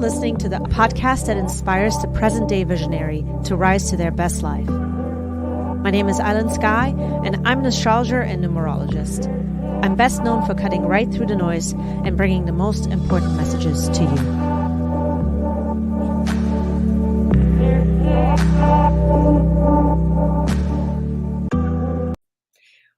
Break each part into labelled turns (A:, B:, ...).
A: listening to the podcast that inspires the present-day visionary to rise to their best life. My name is Aylin Sky, and I'm an astrologer and numerologist. I'm best known for cutting right through the noise and bringing the most important messages to you.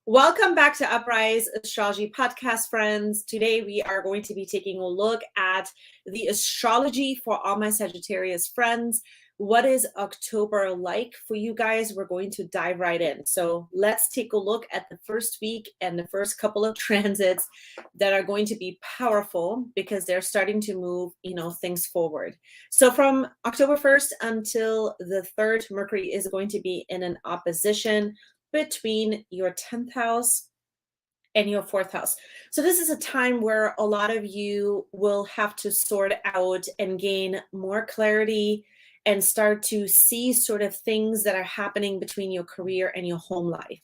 A: Welcome back to Uprise Astrology Podcast, friends. Today we are going to be taking a look at the astrology for all my Sagittarius friends. What is October like for you guys? We're going to dive right in. So let's take a look at the first week and the first couple of transits that are going to be powerful because they're starting to move, things forward. So from October 1st until the 3rd, Mercury is going to be in an opposition between your 10th house and your 4th house. So this is a time where a lot of you will have to sort out and gain more clarity and start to see sort of things that are happening between your career and your home life.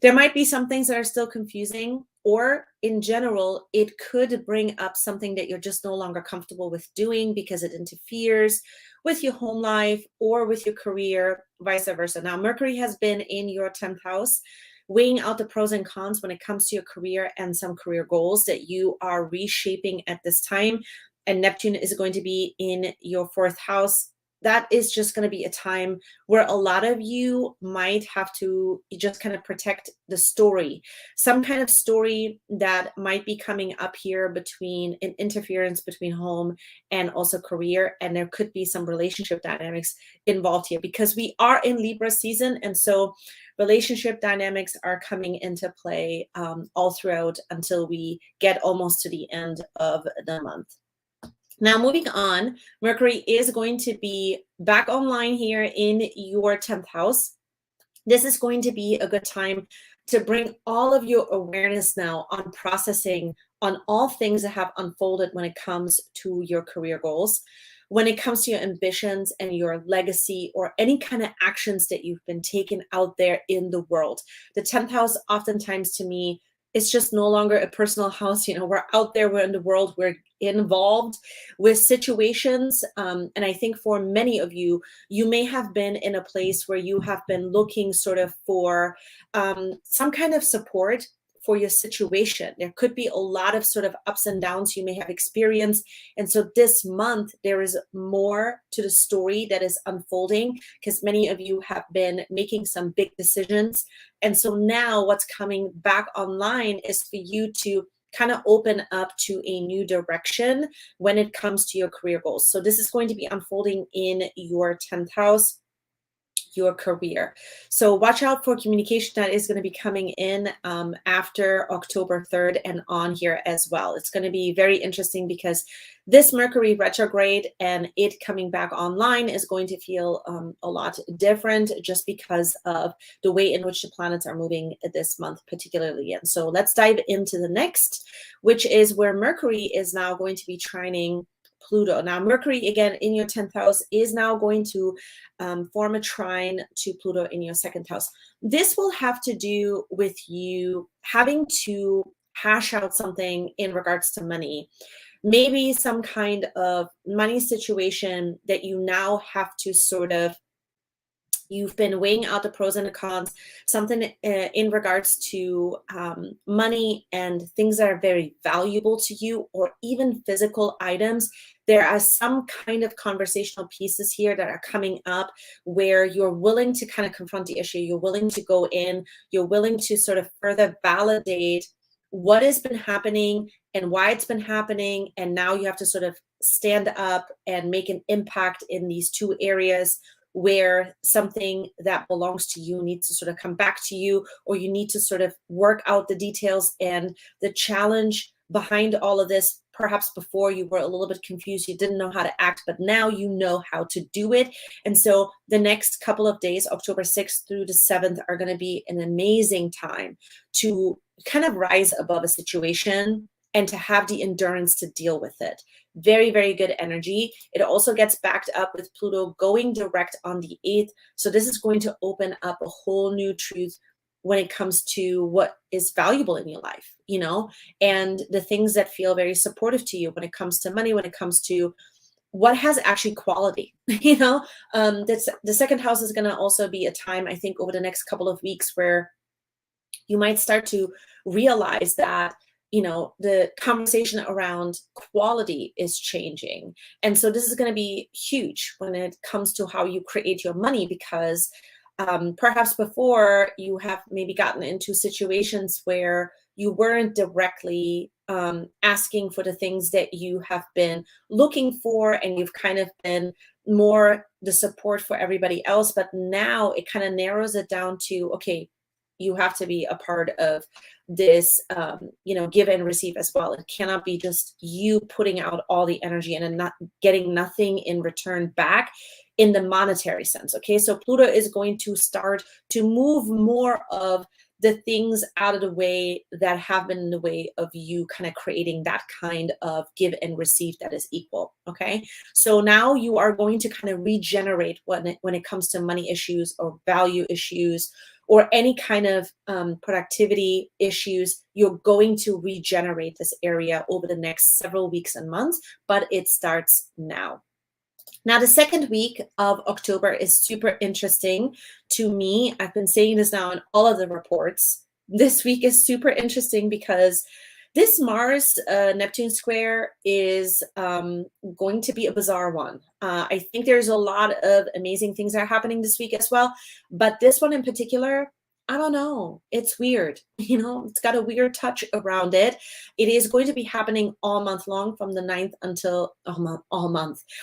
A: There might be some things that are still confusing, or in general, it could bring up something that you're just no longer comfortable with doing because it interferes with your home life or with your career, vice versa. Now, Mercury has been in your 10th house, weighing out the pros and cons when it comes to your career and some career goals that you are reshaping at this time. And Neptune is going to be in your 4th house. That is just going to be a time where a lot of you might have to just kind of protect the story, some kind of story that might be coming up here between an interference between home and also career. And there could be some relationship dynamics involved here because we are in Libra season. And so relationship dynamics are coming into play all throughout until we get almost to the end of the month. Now, moving on, Mercury is going to be back online here in your 10th house. This is going to be a good time to bring all of your awareness now on processing on all things that have unfolded when it comes to your career goals, when it comes to your ambitions and your legacy or any kind of actions that you've been taking out there in the world. The 10th house, oftentimes to me, it's just no longer a personal house. We're out there, we're in the world, we're involved with situations. And I think for many of you, you may have been in a place where you have been looking sort of for some kind of support for your situation. There could be a lot of sort of ups and downs you may have experienced. And so this month, there is more to the story that is unfolding because many of you have been making some big decisions. And so now what's coming back online is for you to kind of open up to a new direction when it comes to your career goals. So this is going to be unfolding in your 10th house, your career. So watch out for communication that is going to be coming in after October 3rd and on here as well. It's going to be very interesting because this Mercury retrograde and it coming back online is going to feel a lot different just because of the way in which the planets are moving this month particularly. And so let's dive into the next, which is where Mercury is now going to be trining Pluto. Now, Mercury, again, in your 10th house is now going to form a trine to Pluto in your 2nd house. This will have to do with you having to hash out something in regards to money. Maybe some kind of money situation that you now have to sort of, you've been weighing out the pros and the cons, something in regards to money and things that are very valuable to you, or even physical items. There are some kind of conversational pieces here that are coming up where you're willing to kind of confront the issue. You're willing to go in, you're willing to sort of further validate what has been happening and why it's been happening. And now you have to sort of stand up and make an impact in these two areas where something that belongs to you needs to sort of come back to you, or you need to sort of work out the details and the challenge behind all of this. Perhaps before you were a little bit confused, you didn't know how to act, but now you know how to do it. And so the next couple of days, October 6th through the 7th, are going to be an amazing time to kind of rise above a situation and to have the endurance to deal with it. Very, very good energy. It also gets backed up with Pluto going direct on the 8th. So this is going to open up a whole new truth when it comes to what is valuable in your life, and the things that feel very supportive to you when it comes to money, when it comes to what has actually quality. You know, the second house is going to also be a time, I think, over the next couple of weeks where you might start to realize that, you know, the conversation around quality is changing. And so this is going to be huge when it comes to how you create your money, because perhaps before you have maybe gotten into situations where you weren't directly asking for the things that you have been looking for, and you've kind of been more the support for everybody else. But now it kind of narrows it down to, okay, you have to be a part of this, you know, give and receive as well. It cannot be just you putting out all the energy and then not getting nothing in return back in the monetary sense. Okay, so Pluto is going to start to move more of the things out of the way that have been in the way of you kind of creating that kind of give and receive that is equal. Okay, so now you are going to kind of regenerate when it comes to money issues or value issues or any kind of productivity issues. You're going to regenerate this area over the next several weeks and months, but it starts now. Now, the second week of October is super interesting to me. I've been saying this now in all of the reports. This week is super interesting because this Mars Neptune square is going to be a bizarre one. I think there's a lot of amazing things that are happening this week as well. But this one in particular, I don't know. It's weird. You know, it's got a weird touch around it. It is going to be happening all month long from the 9th until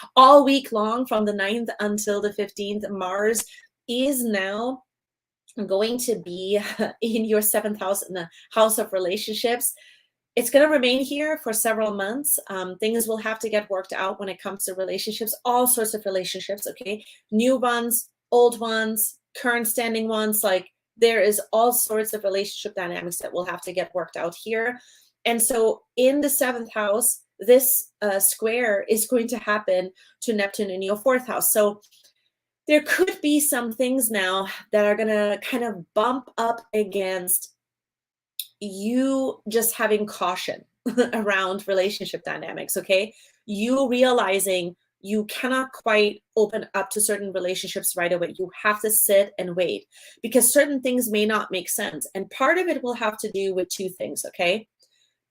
A: all week long from the 9th until the 15th. Mars is now going to be in your 7th house, in the house of relationships. It's going to remain here for several months. Things will have to get worked out when it comes to relationships, all sorts of relationships, okay? New ones, old ones, current standing ones. Like, there is all sorts of relationship dynamics that will have to get worked out here. And so in the 7th house, this square is going to happen to Neptune in your 4th house. So there could be some things now that are going to kind of bump up against you just having caution around relationship dynamics, okay? You realizing you cannot quite open up to certain relationships right away. You have to sit and wait because certain things may not make sense. And part of it will have to do with two things, okay?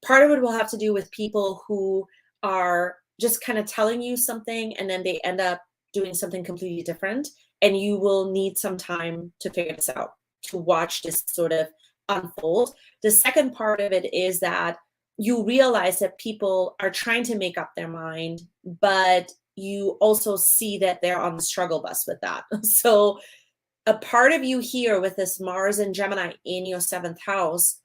A: Part of it will have to do with people who are just kind of telling you something and then they end up doing something completely different. And you will need some time to figure this out, to watch this sort of unfold. The second part of it is that you realize that people are trying to make up their mind, but you also see that they're on the struggle bus with that. So a part of you here with this Mars and Gemini in your 7th house,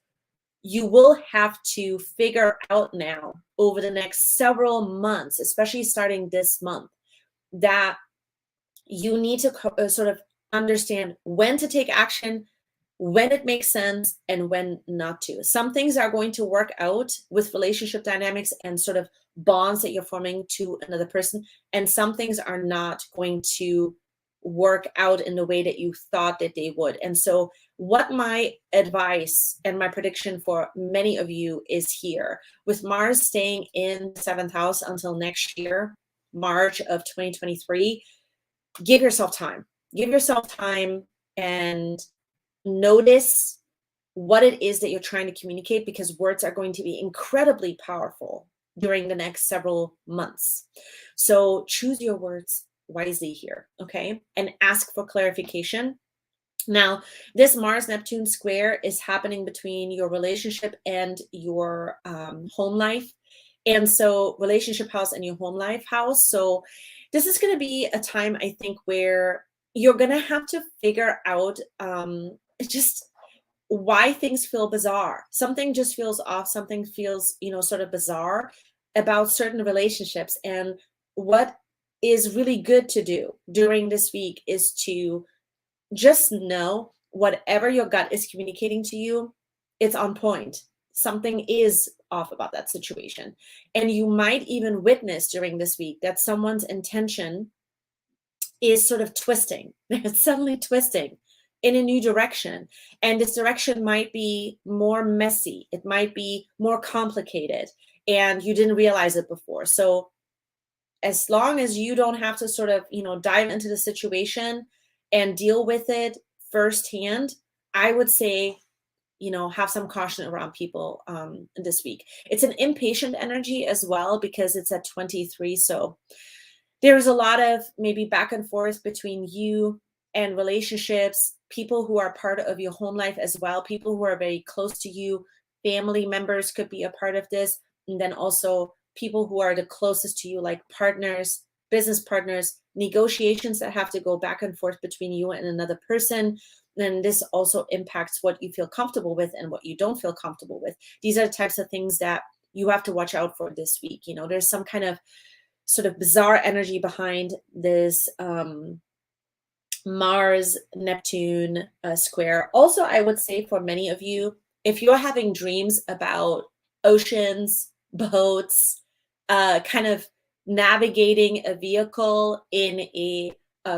A: you will have to figure out now over the next several months, especially starting this month, that you need to sort of understand when to take action, when it makes sense, and when not to. Some things are going to work out with relationship dynamics and sort of bonds that you're forming to another person, and some things are not going to work out in the way that you thought that they would. And so what my advice and my prediction for many of you is here, with Mars staying in the 7th house until next year, March of 2023, give yourself time. Give yourself time and notice what it is that you're trying to communicate, because words are going to be incredibly powerful during the next several months. So choose your words wisely here, okay? And ask for clarification. Now, this Mars-Neptune square is happening between your relationship and your home life. And so relationship house and your home life house. So this is going to be a time, I think, where you're going to have to figure out just why things feel bizarre. Something just feels off. Something feels, you know, sort of bizarre about certain relationships. And what is really good to do during this week is to just know whatever your gut is communicating to you, it's on point. Something is off about that situation. And you might even witness during this week that someone's intention is sort of twisting. It's suddenly twisting in a new direction. And this direction might be more messy. It might be more complicated. And you didn't realize it before. So as long as you don't have to sort of, dive into the situation and deal with it firsthand, I would say, have some caution around people this week. It's an impatient energy as well because it's at 23. So there's a lot of maybe back and forth between you and relationships, people who are part of your home life as well, people who are very close to you, family members could be a part of this. And then also people who are the closest to you, like partners, business partners, negotiations that have to go back and forth between you and another person. Then this also impacts what you feel comfortable with and what you don't feel comfortable with. These are the types of things that you have to watch out for this week. There's some kind of sort of bizarre energy behind this Mars Neptune square. Also, I would say for many of you, if you're having dreams about oceans, boats, kind of navigating a vehicle in a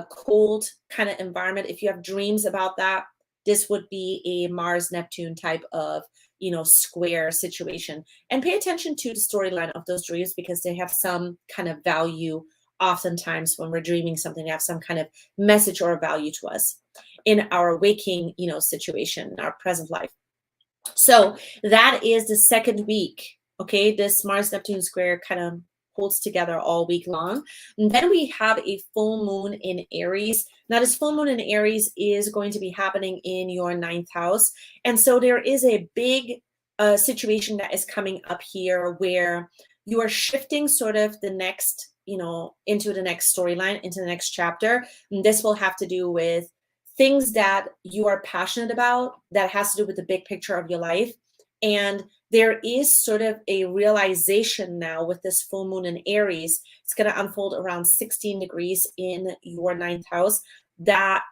A: cold kind of environment, if you have dreams about that, this would be a Mars Neptune type of square situation. And pay attention to the storyline of those dreams because they have some kind of value. Oftentimes when we're dreaming something, they have some kind of message or value to us in our waking situation, in our present life. So that is the second week. Okay, this Mars Neptune square kind of holds together all week long. And then we have a full moon in Aries. Now this full moon in Aries is going to be happening in your 9th house. And so there is a big situation that is coming up here where you are shifting sort of the next, into the next storyline, into the next chapter. And this will have to do with things that you are passionate about that has to do with the big picture of your life. And there is sort of a realization now with this full moon in Aries, it's going to unfold around 16 degrees in your 9th house, that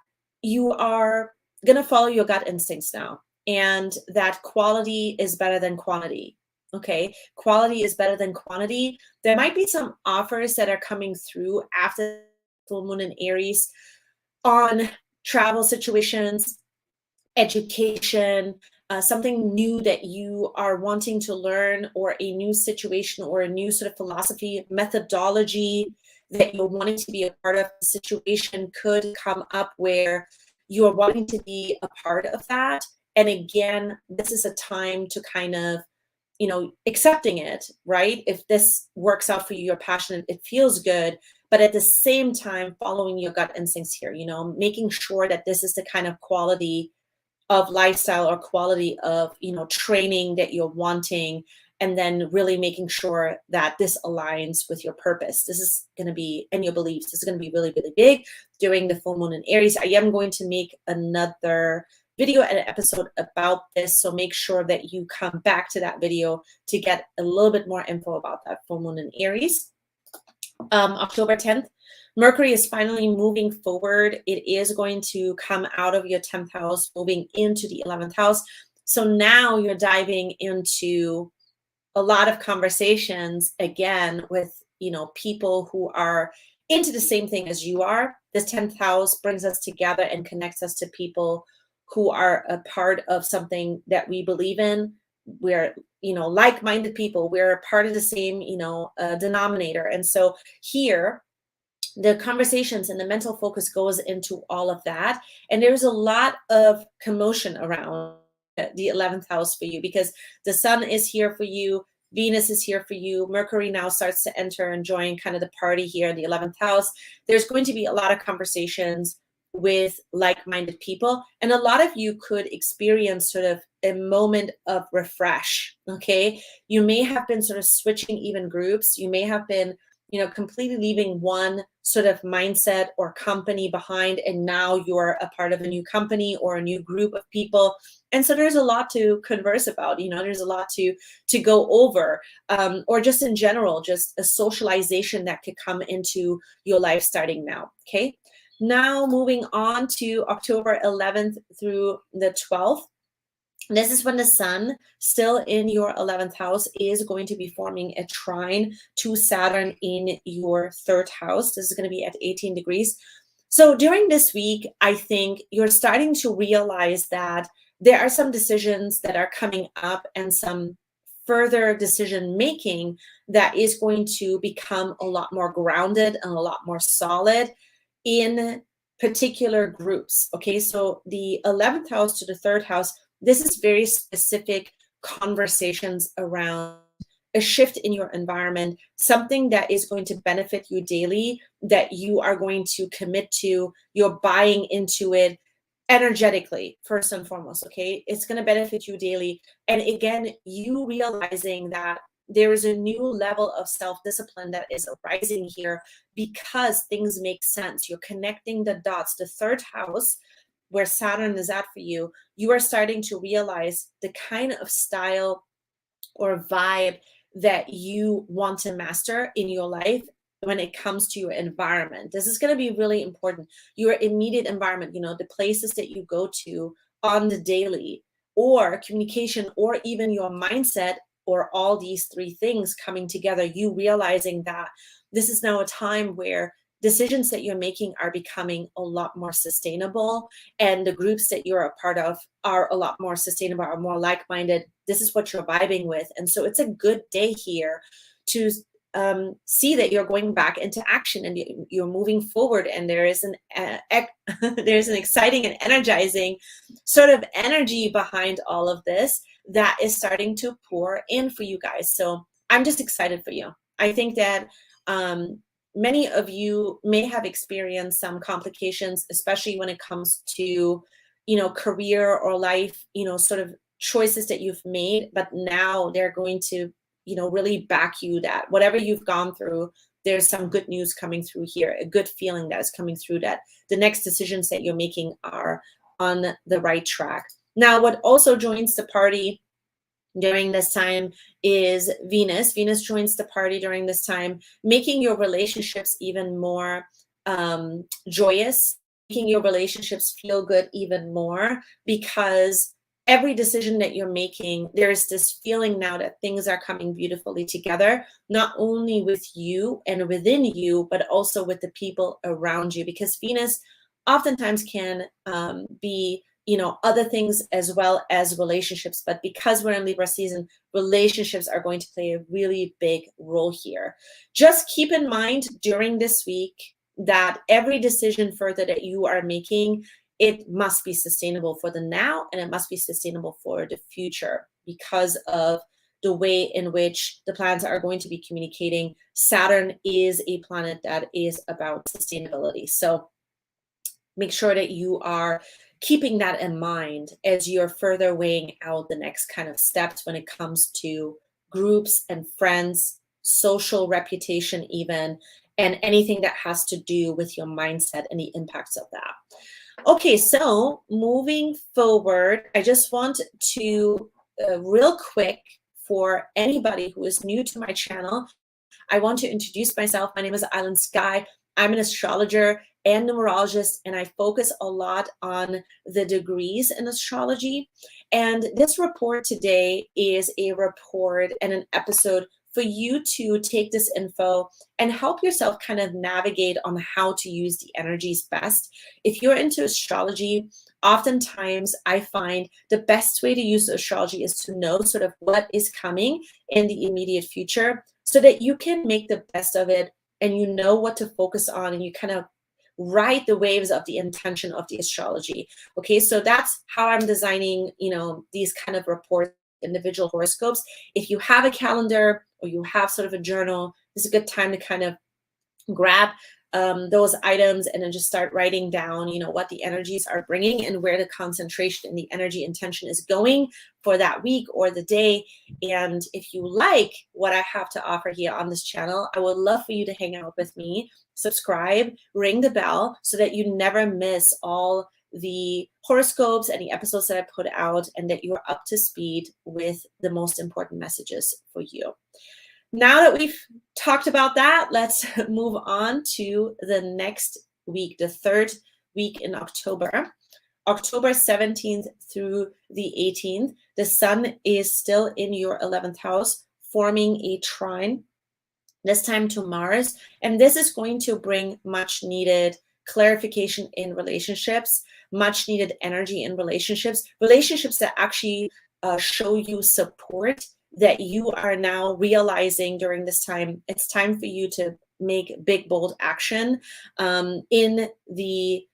A: you are going to follow your gut instincts now. And that quality is better than quantity. Okay, quality is better than quantity. There might be some offers that are coming through after full moon in Aries on travel situations, education, something new that you are wanting to learn, or a new situation or a new sort of philosophy, methodology that you're wanting to be a part of. The situation could come up where you are wanting to be a part of that. And again, this is a time to kind of, accepting it, right? If this works out for you, you're passionate, it feels good, but at the same time, following your gut instincts here, making sure that this is the kind of quality of lifestyle or quality of, training that you're wanting, and then really making sure that this aligns with your purpose. This is going to be, and your beliefs, this is going to be really, really big during the full moon in Aries. I am going to make another video and an episode about this, so make sure that you come back to that video to get a little bit more info about that full moon in Aries. October 10th, Mercury is finally moving forward. It is going to come out of your 10th house, moving into the 11th house. So now you're diving into a lot of conversations again with, people who are into the same thing as you are. This 10th house brings us together and connects us to people who are a part of something that we believe in. We're, like-minded people. We're a part of the same, denominator. And so here, the conversations and the mental focus goes into all of that. And there's a lot of commotion around the 11th house for you because the sun is here for you. Venus is here for you. Mercury now starts to enter and join kind of the party here in the 11th house. There's going to be a lot of conversations with like-minded people. And a lot of you could experience sort of a moment of refresh, okay? You may have been sort of switching even groups. You may have been, completely leaving one sort of mindset or company behind, and now you're a part of a new company or a new group of people. And so there's a lot to converse about, there's a lot to go over, or just in general, just a socialization that could come into your life starting now, okay? Now moving on to October 11th through the 12th. This is when the sun, still in your 11th house, is going to be forming a trine to Saturn in your 3rd house. This is going to be at 18 degrees. So during this week, I think you're starting to realize that there are some decisions that are coming up and some further decision making that is going to become a lot more grounded and a lot more solid in particular groups. Okay, so the 11th house to the 3rd house, this is very specific conversations around a shift in your environment, something that is going to benefit you daily, that you are going to commit to, you're buying into it energetically, first and foremost. Okay, it's going to benefit you daily. And again, you realizing that there is a new level of self-discipline that is arising here because things make sense. You're connecting the dots. The 3rd house, where Saturn is at for you, you are starting to realize the kind of style or vibe that you want to master in your life when it comes to your environment. This is going to be really important. Your immediate environment, the places that you go to on the daily, or communication, or even your mindset, or all these 3 things coming together, you realizing that this is now a time where decisions that you're making are becoming a lot more sustainable, and the groups that you're a part of are a lot more sustainable, are more like-minded. This is what you're vibing with. And so it's a good day here to see that you're going back into action and you're moving forward, and there is there's an exciting and energizing sort of energy behind all of this that is starting to pour in for you guys. So I'm just excited for you. I think that many of you may have experienced some complications, especially when it comes to, career or life, sort of choices that you've made, but now they're going to, really back you that whatever you've gone through, there's some good news coming through here, a good feeling that is coming through, that the next decisions that you're making are on the right track. Now, what also joins the party during this time is Venus. Venus joins the party during this time, making your relationships even more joyous, making your relationships feel good even more, because every decision that you're making, there's this feeling now that things are coming beautifully together, not only with you and within you, but also with the people around you, because Venus oftentimes can be other things as well as relationships. But because we're in Libra season, relationships are going to play a really big role here. Just keep in mind during this week that every decision further that you are making, it must be sustainable for the now, and it must be sustainable for the future, because of the way in which the planets are going to be communicating. Saturn is a planet that is about sustainability. So make sure that you are keeping that in mind as you're further weighing out the next kind of steps when it comes to groups and friends, social reputation even, and anything that has to do with your mindset and the impacts of that. Okay, so moving forward, I just want to real quick, for anybody who is new to my channel, I want to introduce myself. My name is Aylin Sky. I'm an astrologer and numerologist, and I focus a lot on the degrees in astrology. And this report today is a report and an episode for you to take this info and help yourself kind of navigate on how to use the energies best. If you're into astrology, oftentimes I find the best way to use astrology is to know sort of what is coming in the immediate future, so that you can make the best of it and you know what to focus on, and you kind of ride the waves of the intention of the astrology. Okay, so that's how I'm designing, these kind of reports, individual horoscopes. If you have a calendar or you have sort of a journal, it's a good time to kind of grab those items and then just start writing down, what the energies are bringing and where the concentration and the energy intention is going for that week or the day. And if you like what I have to offer here on this channel, I would love for you to hang out with me, subscribe, ring the bell, so that you never miss all the horoscopes and the episodes that I put out, and that you're up to speed with the most important messages for you. Now that we've talked about that, let's move on to the next week, the 3rd week in October. October 17th through the 18th, the sun is still in your 11th house, forming a trine, this time to Mars. And this is going to bring much needed clarification in relationships, much needed energy in relationships that actually show you support that you are now realizing during this time. It's time for you to make big, bold action in the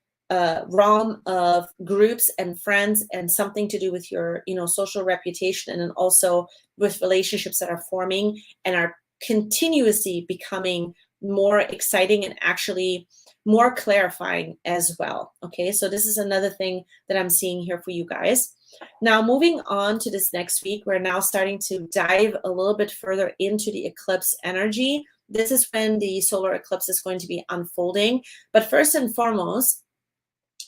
A: realm of groups and friends, and something to do with your, social reputation, and then also with relationships that are forming and are continuously becoming more exciting and actually more clarifying as well. Okay, so this is another thing that I'm seeing here for you guys. Now, moving on to this next week, we're now starting to dive a little bit further into the eclipse energy. This is when the solar eclipse is going to be unfolding. But first and foremost,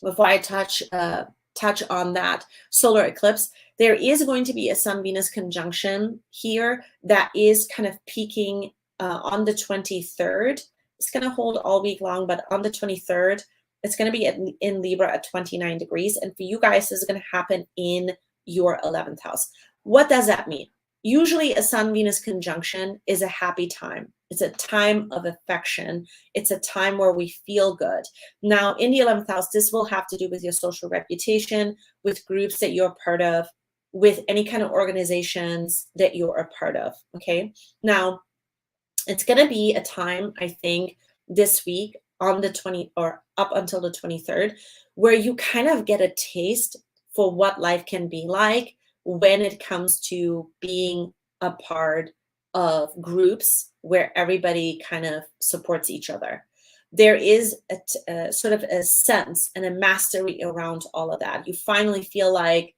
A: before I touch on that solar eclipse, there is going to be a Sun-Venus conjunction here that is kind of peaking on the 23rd. It's going to hold all week long, but on the 23rd, it's going to be in Libra at 29 degrees. And for you guys, this is going to happen in your 11th house. What does that mean? Usually a Sun-Venus conjunction is a happy time. It's a time of affection. It's a time where we feel good. Now, in the 11th house, this will have to do with your social reputation, with groups that you're part of, with any kind of organizations that you're a part of, okay? Now, it's going to be a time, I think, this week on the 20 or up until the 23rd, where you kind of get a taste for what life can be like when it comes to being a part of groups where everybody kind of supports each other. There is a sort of a sense and a mastery around all of that. You finally feel like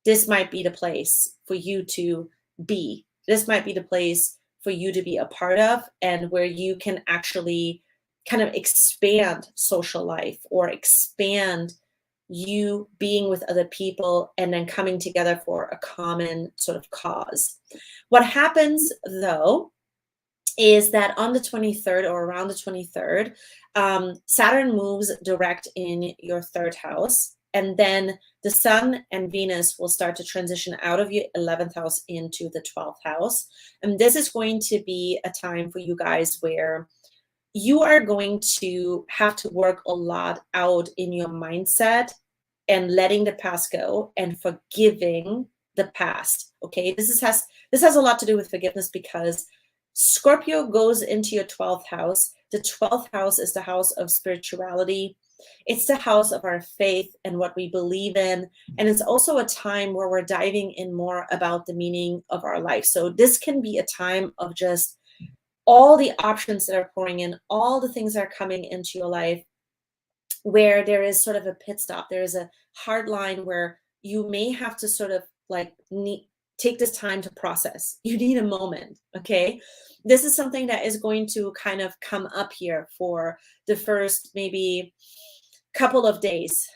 A: this might be the place for you to be. This might be the place for you to be a part of, and where you can actually kind of expand social life or expand you being with other people and then coming together for a common sort of cause. What happens though is that on the 23rd or around the 23rd, Saturn moves direct in your 3rd house, and then the Sun and Venus will start to transition out of your 11th house into the 12th house. And this is going to be a time for you guys where you are going to have to work a lot out in your mindset and letting the past go and forgiving the past. Okay, this has a lot to do with forgiveness, because Scorpio goes into your 12th house. The 12th house is the house of spirituality. It's the house of our faith and what we believe in. And it's also a time where we're diving in more about the meaning of our life. So this can be a time of just all the options that are pouring in, all the things that are coming into your life, where there is sort of a pit stop. There is a hard line where you may have to sort of like take this time to process. You need a moment, okay? This is something that is going to kind of come up here for the first maybe couple of days,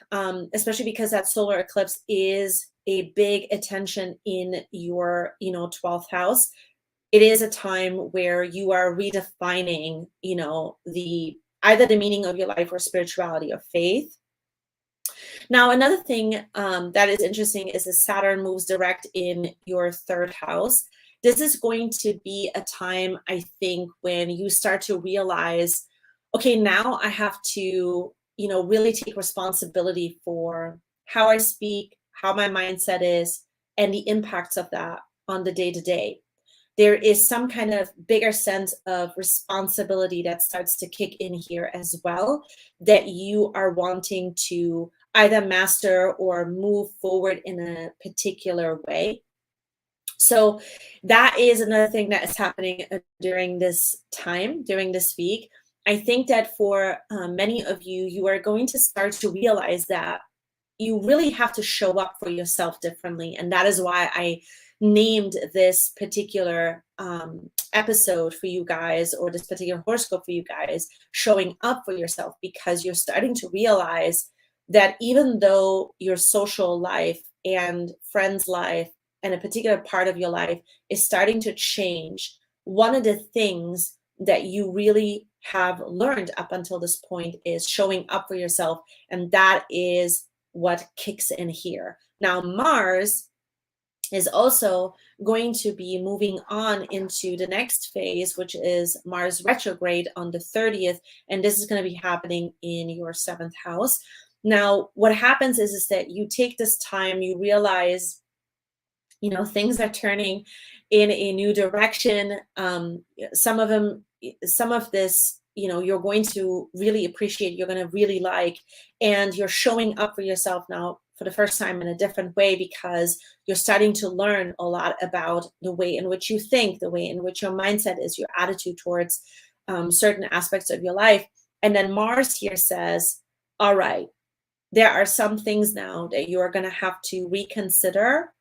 A: especially because that solar eclipse is a big attention in your, 12th house. It is a time where you are redefining, either the meaning of your life or spirituality or faith. Now, another thing that is interesting is that Saturn moves direct in your 3rd house. This is going to be a time, I think, when you start to realize, okay, now I have to, really take responsibility for how I speak, how my mindset is, and the impacts of that on the day-to-day. There is some kind of bigger sense of responsibility that starts to kick in here as well, that you are wanting to either master or move forward in a particular way. So that is another thing that is happening during this time, during this week. I think that for many of you, you are going to start to realize that you really have to show up for yourself differently. And that is why I named this particular episode for you guys, or this particular horoscope for you guys, showing up for yourself, because you're starting to realize that even though your social life and friends' life and a particular part of your life is starting to change, one of the things that you really have learned up until this point is showing up for yourself. And that is what kicks in here. Now, Mars is also going to be moving on into the next phase, which is Mars retrograde on the 30th. And this is going to be happening in your 7th house. Now, what happens is that you take this time, you realize You know, things are turning in a new direction. Some of this, you know, you're going to really appreciate, you're going to really like, and you're showing up for yourself now for the first time in a different way, because you're starting to learn a lot about the way in which you think, the way in which your mindset is, your attitude towards certain aspects of your life. And then Mars here says, all right, there are some things now that you are going to have to reconsider,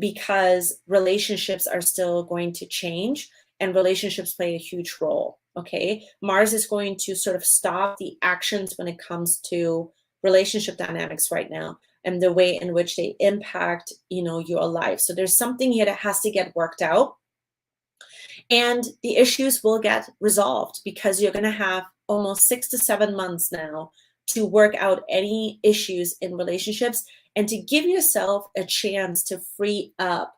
A: because relationships are still going to change and relationships play a huge role. Okay. Mars is going to sort of stop the actions when it comes to relationship dynamics right now and the way in which they impact, you know, your life. So there's something here that has to get worked out, and the issues will get resolved, because you're going to have almost 6 to 7 months now to work out any issues in relationships, and to give yourself a chance to free up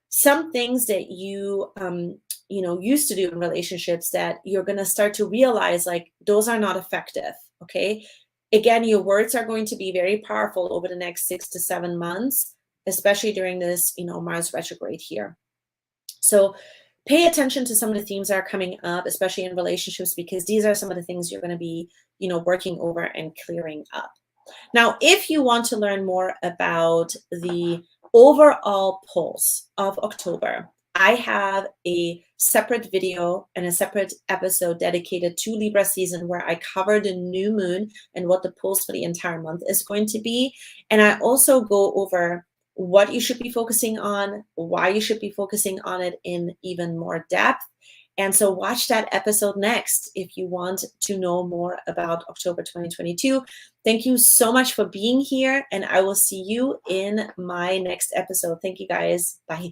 A: some things that you used to do in relationships, that you're going to start to realize, like, those are not effective. Okay. Again, your words are going to be very powerful over the next 6 to 7 months, especially during this, you know, Mars retrograde here. So pay attention to some of the themes that are coming up, especially in relationships, because these are some of the things you're going to be, you know, working over and clearing up. Now, if you want to learn more about the overall pulse of October, I have a separate video and a separate episode dedicated to Libra season, where I cover the new moon and what the pulse for the entire month is going to be. And I also go over what you should be focusing on, why you should be focusing on it in even more depth. And so watch that episode next if you want to know more about October 2022. Thank you so much for being here, and I will see you in my next episode. Thank you guys. Bye.